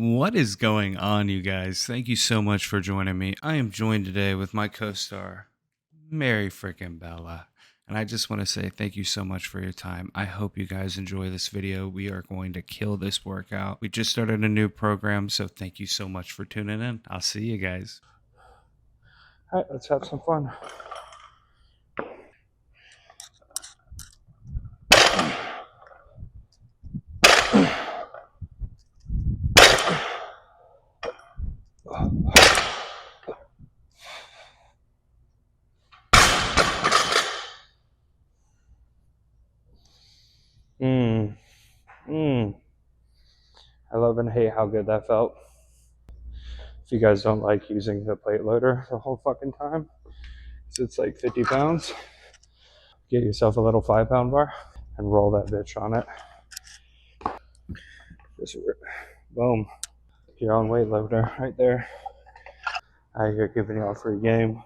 What is going on, you guys? Thank you so much for joining me. I am joined today with my co-star, Mary frickin' Bella. And I just want to say thank you so much for your time. I hope you guys enjoy this video. We are going to kill this workout. We just started a new program, so thank you so much for tuning in. I'll see you guys. All right, let's have some fun. I love and hate how good that felt. If you guys don't like using the plate loader the whole fucking time, so it's like 50 pounds, get yourself a little 5-pound bar and roll that bitch on it. Just boom. Your own weight loader right there. I get giving you a free game.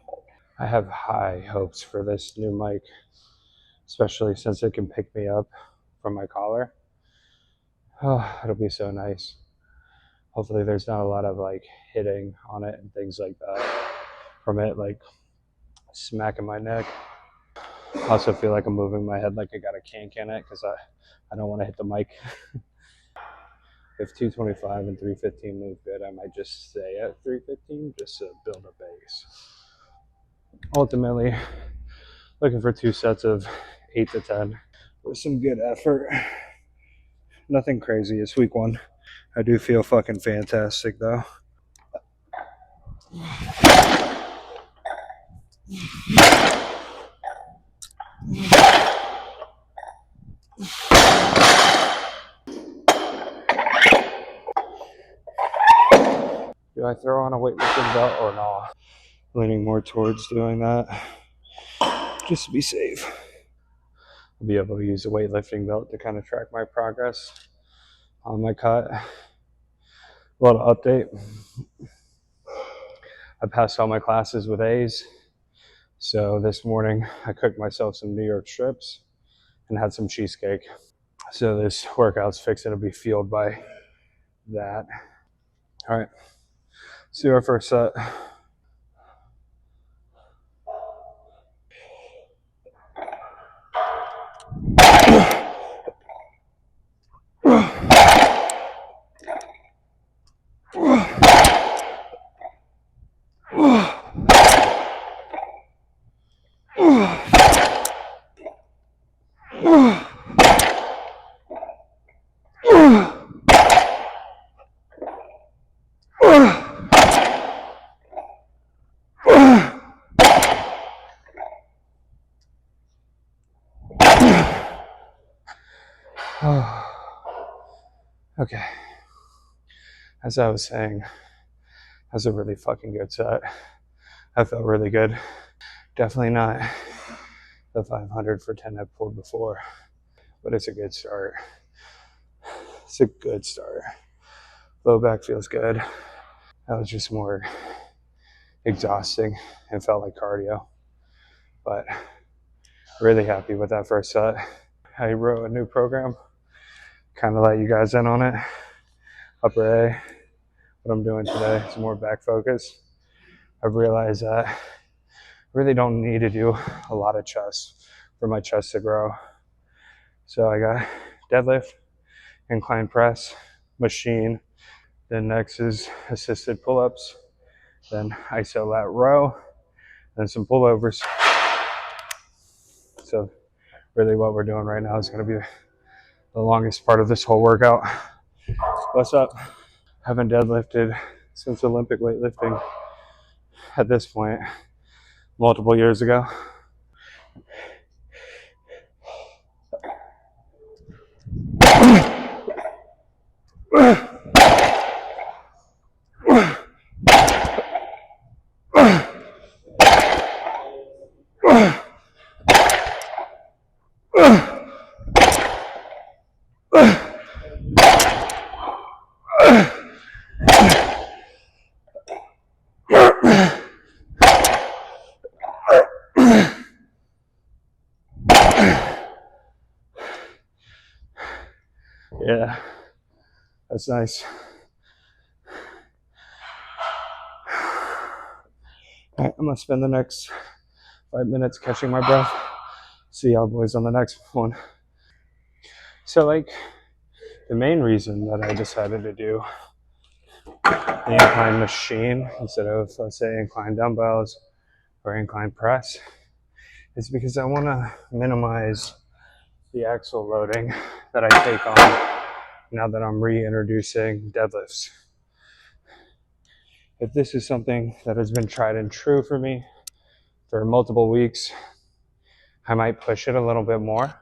I have high hopes for this new mic, especially since it can pick me up from my collar. Oh, it'll be so nice. Hopefully there's not a lot of like hitting on it and things like that from it, like smacking my neck. I also feel like I'm moving my head like I got a kink in it because I don't want to hit the mic. If 225 and 315 move good, I might just stay at 315 just to build a base. Ultimately, looking for 2 sets of 8 to 10 with some good effort. Nothing crazy. It's week 1. I do feel fucking fantastic though. Do I throw on a weightlifting belt or not? Leaning more towards doing that just to be safe. I'll be able to use a weightlifting belt to kind of track my progress on my cut. A little update. I passed all my classes with A's. So this morning I cooked myself some New York strips and had some cheesecake. So this workout's fixing to be fueled by that. All right, let's do our first set. Okay, as I was saying, that's a really fucking good set. I felt really good. Definitely not the 500 for 10 I've pulled before, but it's a good start. It's a good start. Low back feels good. That was just more exhausting and felt like cardio, but really happy with that first set. I wrote a new program, kind of let you guys in on it. Upper A, what I'm doing today is more back focus. I've realized that I really don't need to do a lot of chest for my chest to grow. So I got deadlift, incline press, machine. Then next is assisted pull-ups. Then iso lat row, then some pullovers. So really what we're doing right now is going to be the longest part of this whole workout. What's up? Haven't deadlifted since Olympic weightlifting at this point, multiple years ago. Yeah, that's nice. All right, I'm gonna spend the next 5 minutes catching my breath. See y'all boys on the next one. So like the main reason that I decided to do the incline machine instead of, let's say, incline dumbbells or incline press is because I want to minimize the axle loading that I take on now that I'm reintroducing deadlifts. If this is something that has been tried and true for me for multiple weeks, I might push it a little bit more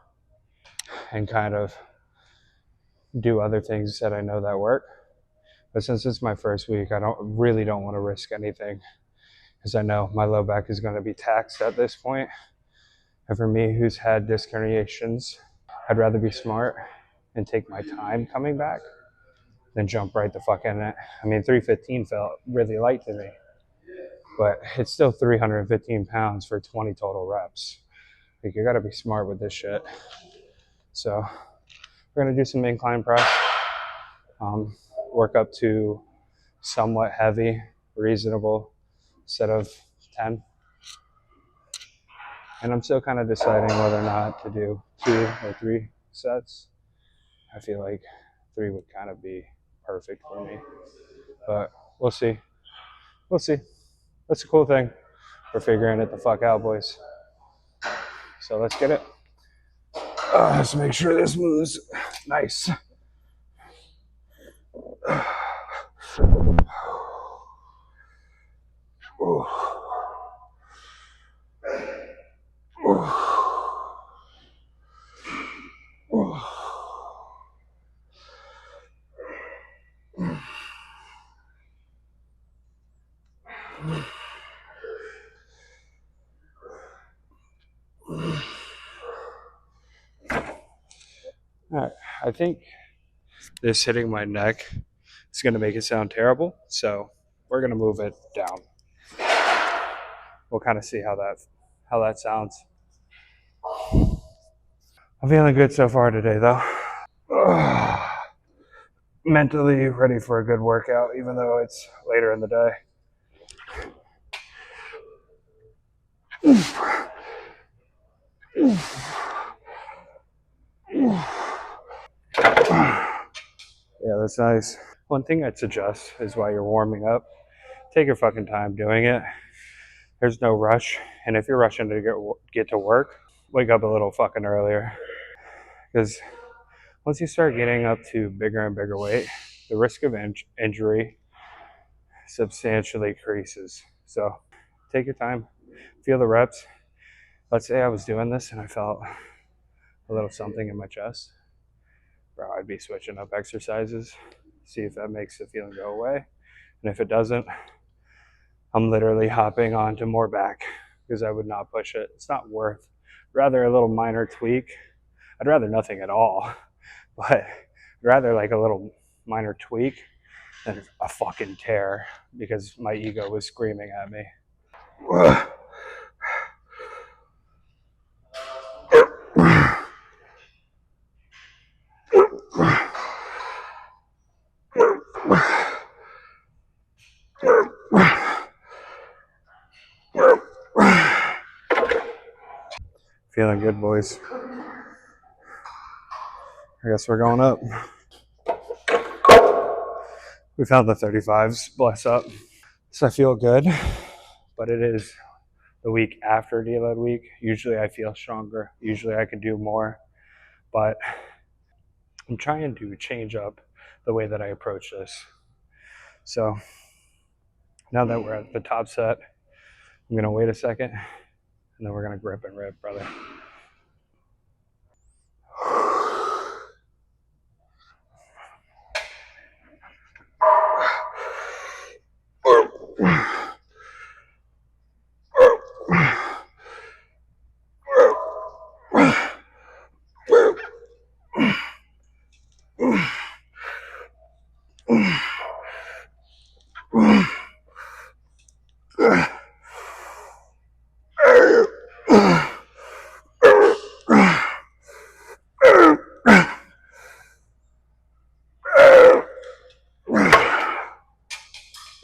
and kind of do other things that I know that work. But since it's my first week, I really don't want to risk anything because I know my low back is going to be taxed at this point. And for me, who's had disc herniations, I'd rather be smart and take my time coming back than jump right the fuck in it. I mean, 315 felt really light to me, but it's still 315 pounds for 20 total reps. Like, you got to be smart with this shit. So we're going to do some incline press, work up to somewhat heavy, reasonable set of 10. And I'm still kind of deciding whether or not to do 2 or 3 sets. I feel like 3 would kind of be perfect for me, but we'll see. We'll see. That's a cool thing. We're figuring it the fuck out, boys. So let's get it. Let's make sure this moves nice. All right, I think this hitting my neck is going to make it sound terrible, so we're going to move it down. We'll kind of see how that sounds. I'm feeling good so far today, though. Mentally ready for a good workout, even though it's later in the day. Yeah, that's nice. One thing I'd suggest is while you're warming up, take your fucking time doing it. There's no rush, and if you're rushing to get to work, wake up a little fucking earlier. Because once you start getting up to bigger and bigger weight, the risk of injury substantially increases. So take your time, feel the reps. Let's say I was doing this and I felt a little something in my chest. Bro, I'd be switching up exercises, see if that makes the feeling go away. And if it doesn't, I'm literally hopping onto more back because I would not push it. It's not worth. Rather a little minor tweak. I'd rather nothing at all, but rather like a little minor tweak than a fucking tear because my ego was screaming at me. Feeling good, boys. I guess we're going up. We found the 35s, bless up. So I feel good, but it is the week after deload week. Usually I feel stronger. Usually I can do more, but I'm trying to change up the way that I approach this. So now that we're at the top set, I'm gonna wait a second and then we're gonna grip and rip, brother.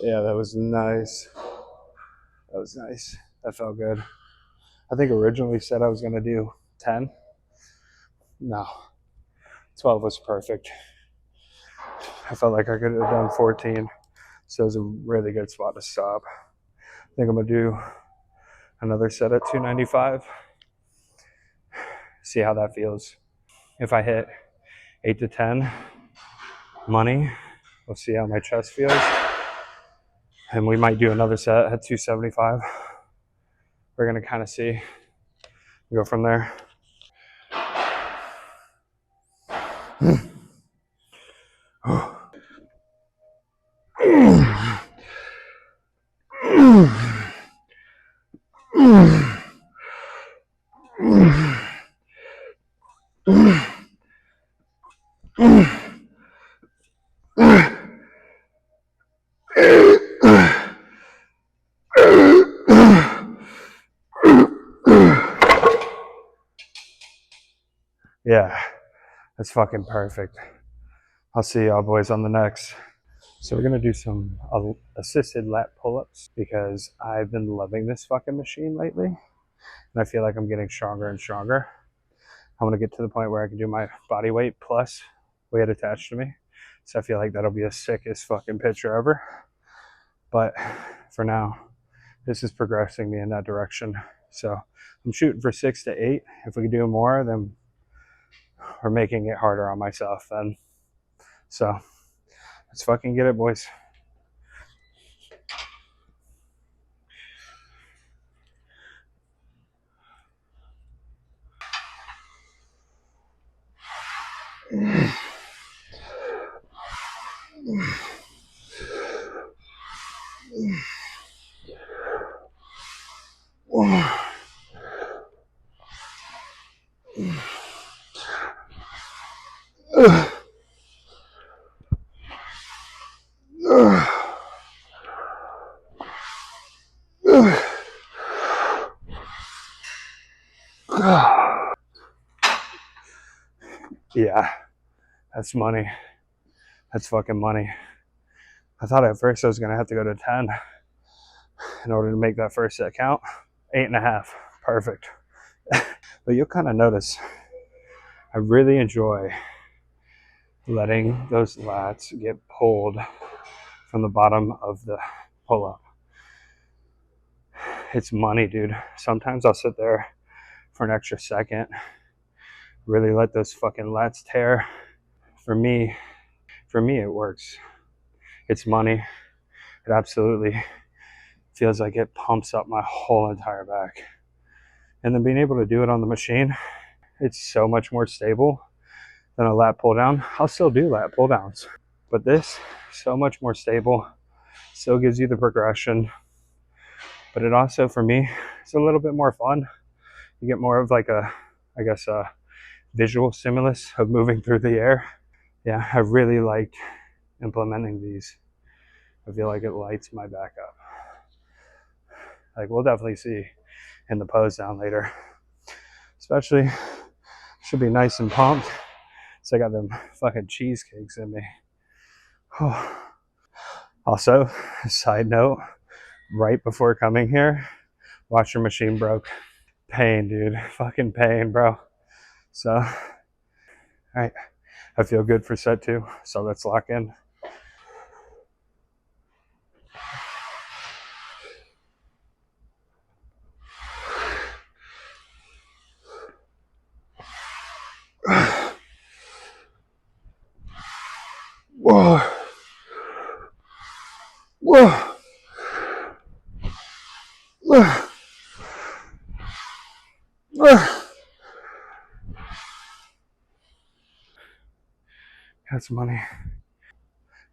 Yeah, that was nice. That was nice. That felt good. I think originally said I was going to do 10. No, 12 was perfect. I felt like I could have done 14. So it was a really good spot to stop. I think I'm going to do another set at 295. See how that feels. If I hit 8 to 10 money, we'll see how my chest feels. And we might do another set at 275. We're going to kind of see. Go from there. Yeah, that's fucking perfect. I'll see y'all boys on the next. So we're gonna do some assisted lat pull-ups because I've been loving this fucking machine lately, and I feel like I'm getting stronger and stronger. I want to get to the point where I can do my body weight plus weight attached to me. So I feel like that'll be the sickest fucking picture ever. But for now, this is progressing me in that direction. So I'm shooting for 6 to 8. If we can do more, then we're making it harder on myself then. So let's fucking get it, boys. Yeah, that's money. That's fucking money. I thought at first I was gonna have to go to 10 in order to make that first set count. 8.5, perfect. But you'll kind of notice I really enjoy letting those lats get pulled from the bottom of the pull-up. It's money, dude. Sometimes I'll sit there for an extra second, really let those fucking lats tear. For me, it works. It's money. It absolutely feels like it pumps up my whole entire back. And then being able to do it on the machine, it's so much more stable than a lat pull down. I'll still do lat pull downs, but this, so much more stable, still gives you the progression. But it also, for me, it's a little bit more fun. You get more of like a visual stimulus of moving through the air. Yeah, I really liked implementing these. I feel like it lights my back up. Like, we'll definitely see in the pose down later. Especially, should be nice and pumped. So I got them fucking cheesecakes in me. Oh. Also, side note, right before coming here, washer machine broke. Pain, dude. Fucking pain, bro. So, all right. I feel good for set 2. So let's lock in. Whoa. Whoa. Whoa. That's money.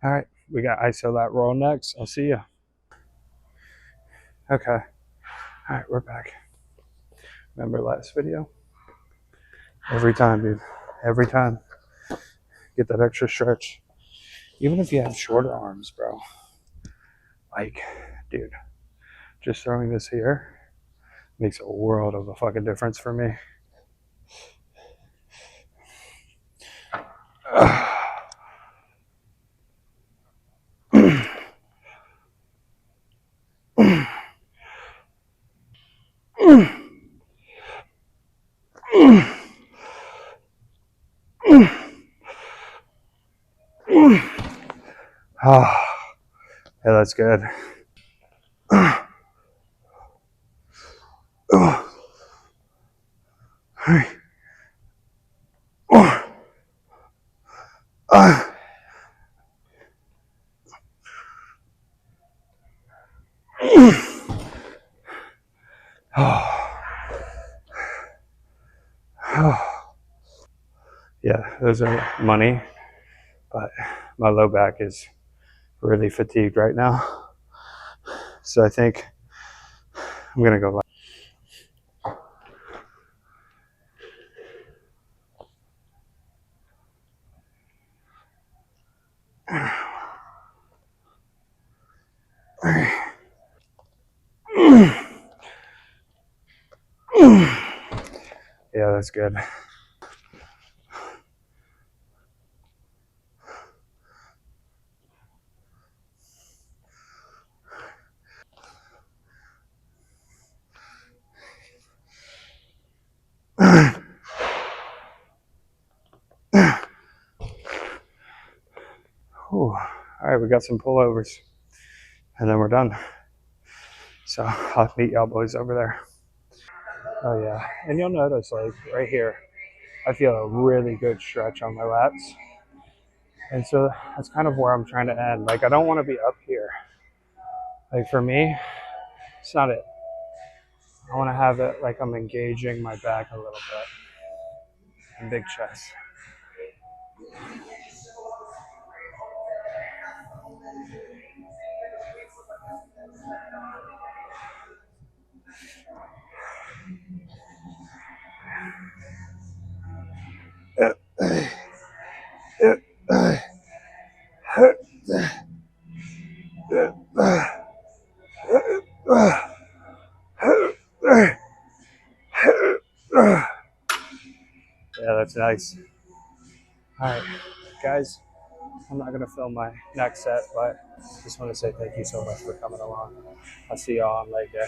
All right, we got iso lat roll next. I'll see you. Okay. All right, we're back. Remember last video? Every time, dude. Every time. Get that extra stretch. Even if you have shorter arms, bro. Like, dude, just throwing this here makes a world of a fucking difference for me. Oh, yeah, that's good. Yeah, those are money, but my low back is really fatigued right now. So I think I'm gonna go. Yeah, that's good. All right, we got some pullovers, and then we're done. So I'll meet y'all boys over there. Oh yeah, and you'll notice like right here, I feel a really good stretch on my lats, and so that's kind of where I'm trying to end. Like I don't want to be up here. Like for me, it's not it. I want to have it like I'm engaging my back a little bit and big chest. Yeah, that's nice. All right, guys, I'm not going to film my next set, but just want to say thank you so much for coming along. I'll see y'all on leg day.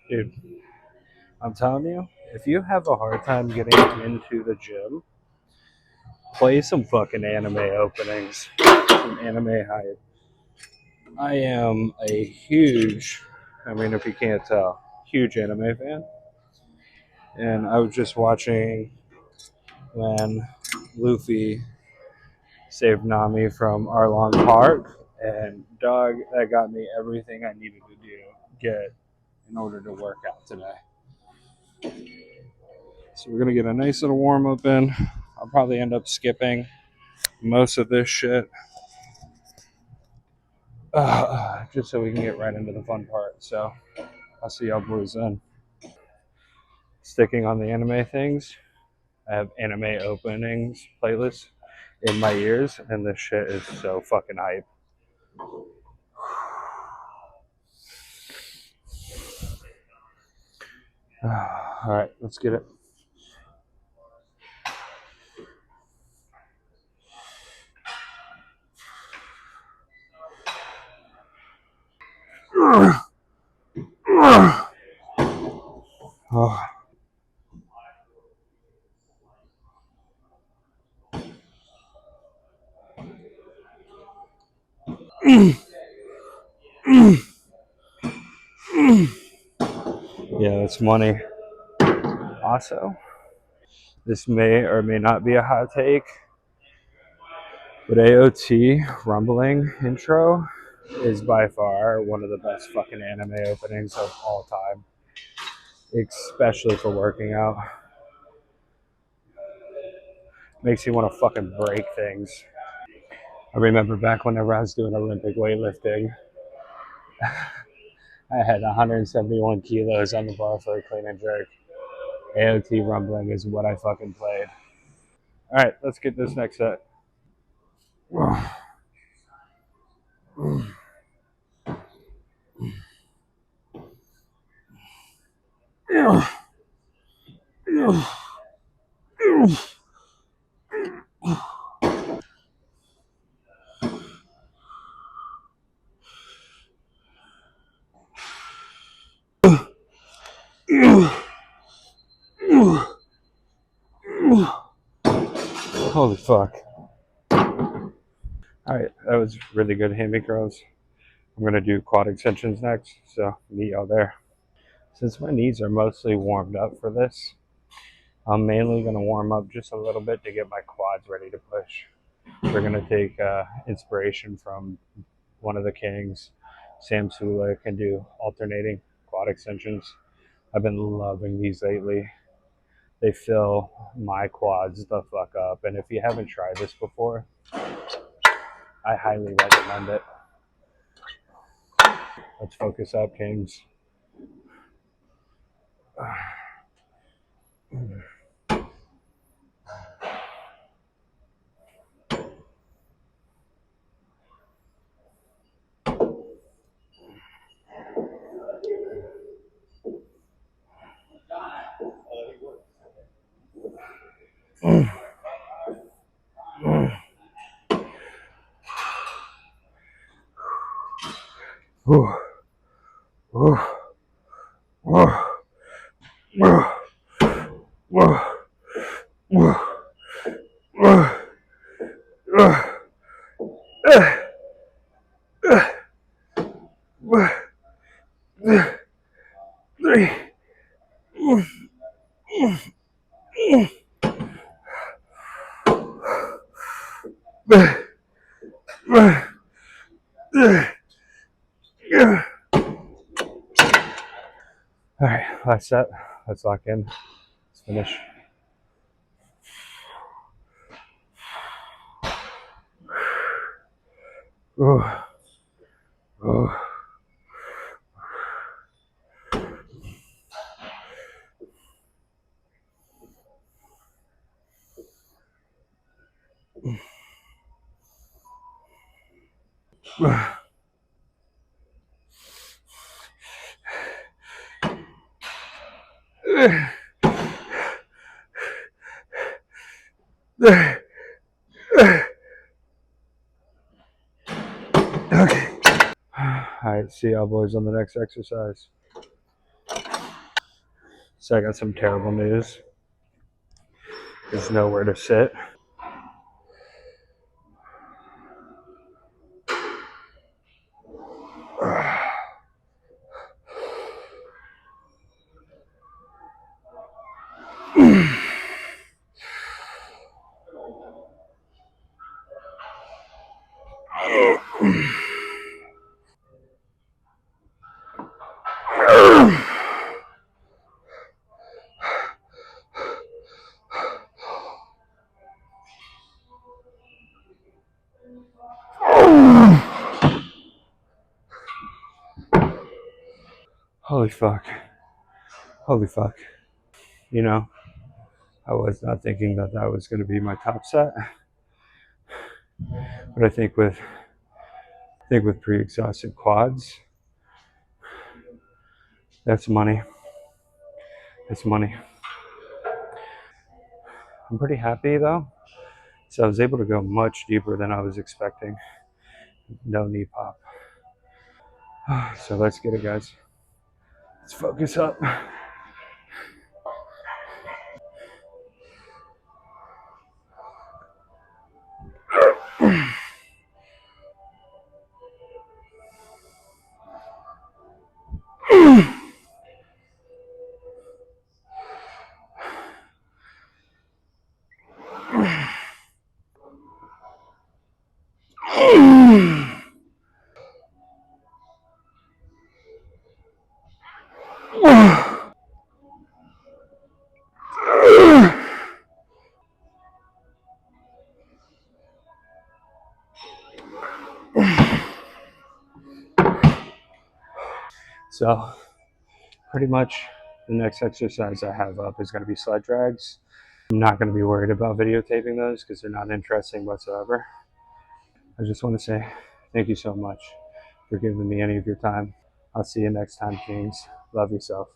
Dude, I'm telling you, if you have a hard time getting into the gym, play some fucking anime openings, some anime hype. I am a huge, I mean, if you can't tell, huge anime fan. And I was just watching when Luffy saved Nami from Arlong Park, and dog, that got me everything I needed to get in order to work out today. So we're gonna get a nice little warm up in. I'll probably end up skipping most of this shit, just so we can get right into the fun part. So I'll see y'all boys then. Sticking on the anime things, I have anime openings playlists in my ears, and this shit is so fucking hype. All right, let's get it. Oh. Yeah, that's money. Also, this may or may not be a hot take, but AOT Rumbling intro is by far one of the best fucking anime openings of all time, especially for working out. Makes you want to fucking break things. I remember back whenever I was doing Olympic weightlifting, I had 171 kilos on the bar for a clean and jerk. AOT Rumbling is what I fucking played. All right, let's get this next set. Holy fuck. Alright, that was really good hammy curls. I'm going to do quad extensions next, so meet y'all there. Since my knees are mostly warmed up for this, I'm mainly going to warm up just a little bit to get my quads ready to push. We're going to take inspiration from one of the kings, Sam Sulek, and do alternating quad extensions. I've been loving these lately. They fill my quads the fuck up, and if you haven't tried this before, I highly recommend it. Let's focus up, kings. All right, last set. Let's lock in. Let's finish. Ooh. Ooh. Okay. Alright, see y'all boys on the next exercise. So I got some terrible news. There's nowhere to sit. Holy fuck. Holy fuck. You know, I was not thinking that that was going to be my top set. But I think with pre-exhausted quads, that's money. It's money. I'm pretty happy though. So I was able to go much deeper than I was expecting. No knee pop. So let's get it, guys. Let's focus up. So pretty much the next exercise I have up is going to be sled drags. I'm not going to be worried about videotaping those because they're not interesting whatsoever. I just want to say thank you so much for giving me any of your time. I'll see you next time, Kings. Love yourself.